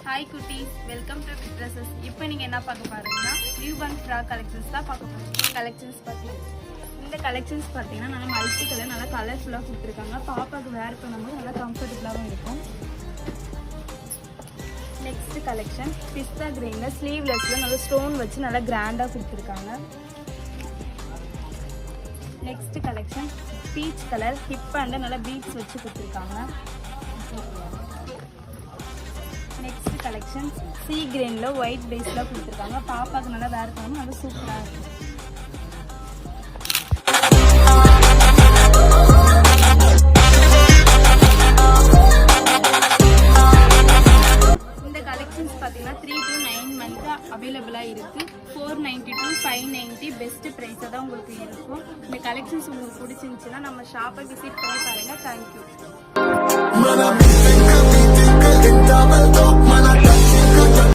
Hi cuties, welcome to Fit Dresses. இப்போ நீங்க என்ன பார்க்க பாருங்கன்னா நியூ பார்ன் ஃப்ராக் கலெக்ஷன்ஸ் தான் பார்க்க போறீங்க. கலெக்ஷன்ஸ் பாத்தீங்கன்னா இந்த கலெக்ஷன்ஸ் பாத்தீங்கன்னா நல்ல மல்டி கலர் நல்ல கலர்ஃபுல்லா கொடுத்திருக்காங்க. பாப்பாக்கு வேர் பண்ணும்போது நல்ல கம்ஃபர்ட்டபிளாவும் இருக்கும். நெக்ஸ்ட் கலெக்ஷன் பிஸ்தா கிரீன்ல ஸ்லீவ்லெஸ்ல நல்ல ஸ்டோன் வச்சு நல்ல கிராண்டா கொடுத்திருக்காங்க. Next collection peach colour hip and நல்ல பீட்ஸ் வச்சு கொடுத்திருக்காங்க. நெக்ஸ்ட் கலெக்ஷன் சீ கிரீன்ல ஒயிட் பேஸ்ல கொடுத்துருக்காங்க. பாப்பாக்கு நல்லா வேர் பண்ணணும், நல்லா சூப்பரா இருக்கும். இந்த கலெக்ஷன்ஸ் பார்த்தீங்கன்னா 3 to 9 months அவைலபிளா இருக்கு. 490 to 590 பெஸ்ட் பிரைஸா தான் உங்களுக்கு இருக்கும். இந்த கலெக்ஷன்ஸ் உங்களுக்கு பிடிச்சிருந்துச்சுன்னா நம்ம ஷாப்பை விசிட் பண்ணி பாருங்க. தேங்க்யூ.